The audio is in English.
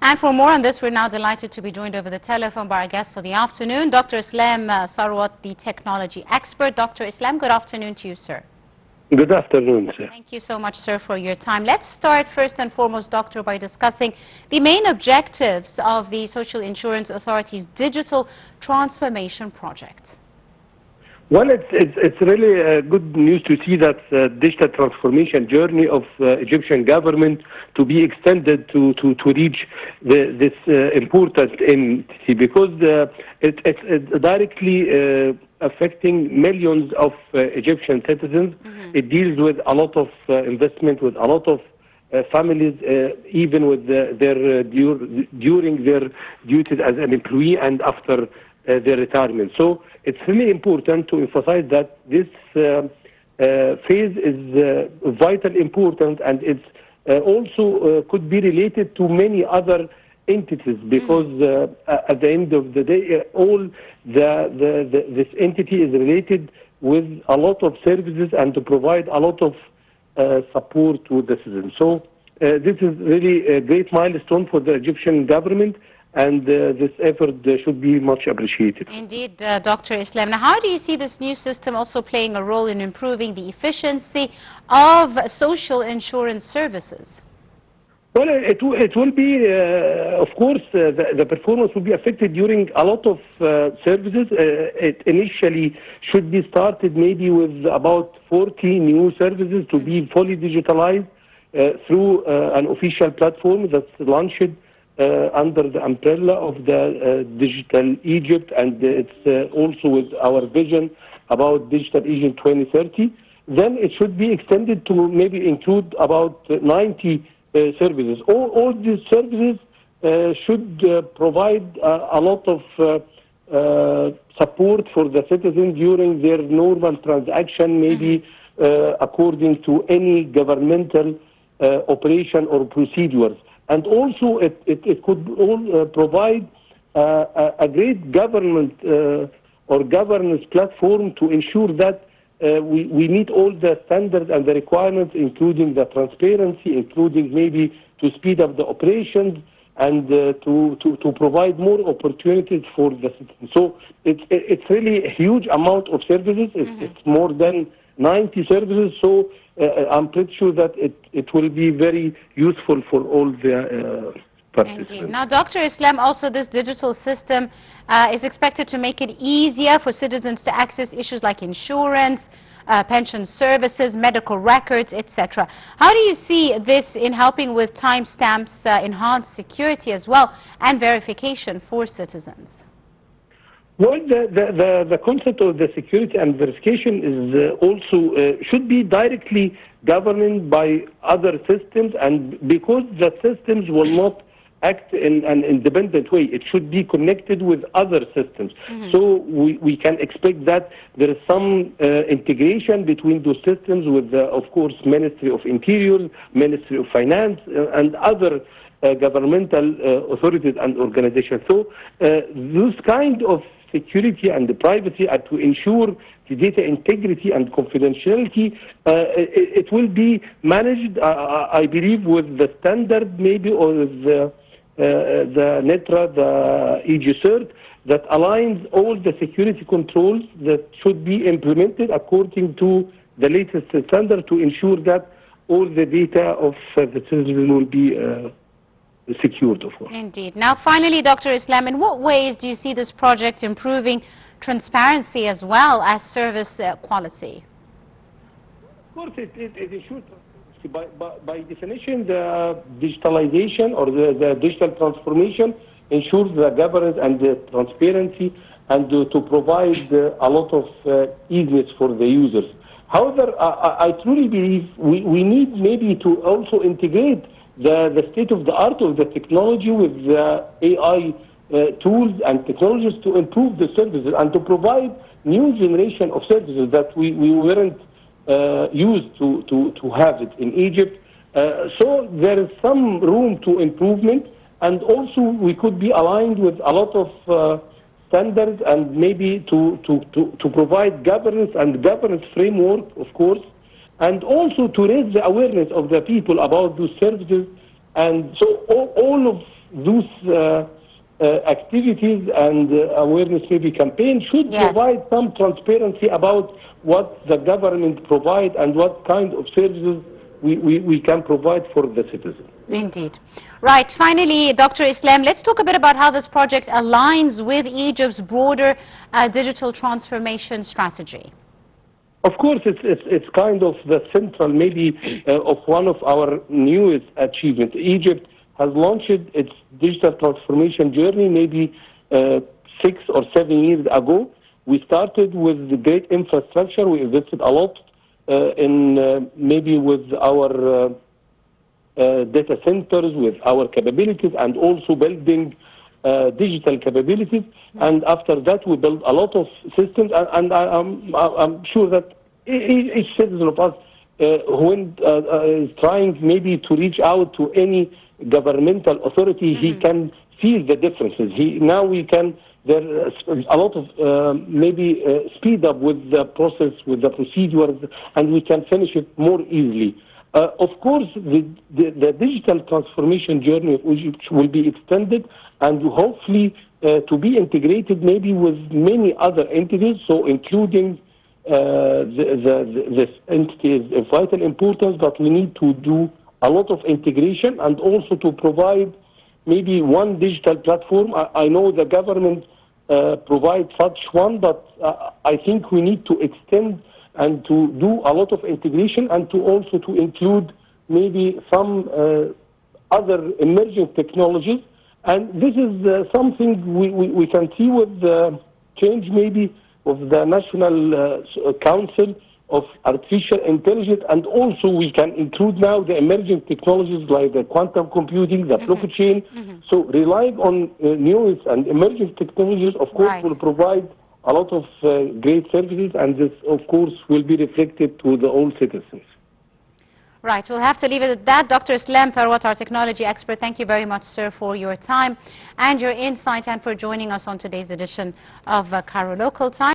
And for more on this, we're now delighted to be joined over the telephone by our guest for the afternoon, Dr. Islam Tharwat, the technology expert. Dr. Islam, good afternoon to you, sir. Good afternoon, sir. Thank you so much, sir, for your time. Let's start first and foremost, Doctor, by discussing the main objectives of the Social Insurance Authority's digital transformation project. Well, it's really good news to see that digital transformation journey of Egyptian government to be extended to reach this important entity, because it's directly affecting millions of Egyptian citizens. It deals with a lot of investment, with a lot of families, even with during their duties as an employee and after their retirement. So it's really important to emphasize that this phase is vital important, and it's also could be related to many other entities, because at the end of the day, all this entity is related with a lot of services and to provide a lot of support to the citizens. So this is really a great milestone for the Egyptian government, and this effort should be much appreciated. Indeed, Dr. Islam. Now, how do you see this new system also playing a role in improving the efficiency of social insurance services? Well, it will be, of course, the performance will be affected during a lot of services. It initially should be started maybe with about 40 new services to be fully digitalized through an official platform that's launched under the umbrella of the Digital Egypt, and it's also with our vision about Digital Egypt 2030. Then it should be extended to maybe include about 90 services. All these services should provide a lot of support for the citizens during their normal transaction, maybe according to any governmental operation or procedures. And also it could all provide a great government or governance platform to ensure that we meet all the standards and the requirements, including the transparency, including maybe to speed up the operations and to provide more opportunities for the citizens. So it's really a huge amount of services. It's more than 90 services. So I'm pretty sure that it will be very useful for all the participants. Indeed. Now, Dr. Islam, also this digital system is expected to make it easier for citizens to access issues like insurance, pension services, medical records, etc. How do you see this in helping with timestamps, enhanced security as well, and verification for citizens? Well, the concept of the security and verification is also should be directly governed by other systems, and because the systems will not act in an independent way, it should be connected with other systems. So we can expect that there is some integration between those systems with the, of course, Ministry of Interior, Ministry of Finance, and other governmental authorities and organizations. So those kind of security and the privacy are to ensure the data integrity and confidentiality. It will be managed, I believe, with the standard maybe, or with the NETRA, the EG-CERT, that aligns all the security controls that should be implemented according to the latest standard to ensure that all the data of the citizen will be secured, of course. Indeed. Now, finally, Dr. Islam, in what ways do you see this project improving transparency as well as service quality? Of course, it ensures transparency. By definition, the digitalization or the digital transformation ensures the governance and the transparency, and to provide a lot of easiness for the users. However, I truly believe we need maybe to also integrate the state of the art of the technology with the AI tools and technologies to improve the services and to provide new generation of services that we weren't used to have it in Egypt. So there is some room to improvement, and also we could be aligned with a lot of standards, and maybe to provide governance and governance framework, of course, and also to raise the awareness of the people about those services. And so all of those activities and awareness maybe campaign should provide some transparency about what the government provide and what kind of services we can provide for the citizen. Indeed. Right. Finally, Dr. Islam, let's talk a bit about how this project aligns with Egypt's broader digital transformation strategy. Of course, it's kind of the central maybe of one of our newest achievements. Egypt has launched its digital transformation journey maybe 6 or 7 years ago. We started with the great infrastructure. We invested a lot in maybe with our data centers, with our capabilities, and also building digital capabilities. And after that, we built a lot of systems. And I'm sure that each citizen of us when is trying maybe to reach out to any governmental authority, he can feel the differences. Now we can, there's a lot of maybe speed up with the process, with the procedures, and we can finish it more easily. Of course, the digital transformation journey of Egypt will be extended and hopefully to be integrated maybe with many other entities, so including this entity is of vital importance, but we need to do a lot of integration and also to provide maybe one digital platform. I know the government provides such one, but I think we need to extend and to do a lot of integration and to also to include maybe some other emerging technologies. And this is something we can see with the change maybe of the National Council of Artificial Intelligence, and also we can include now the emerging technologies like the quantum computing, the blockchain. So relying on newest and emerging technologies, of course, will provide a lot of great services, and this, of course, will be reflected to the all citizens. Right, we'll have to leave it at that. Dr. Islam Tharwat, our technology expert, thank you very much, sir, for your time and your insight and for joining us on today's edition of Cairo Local Time.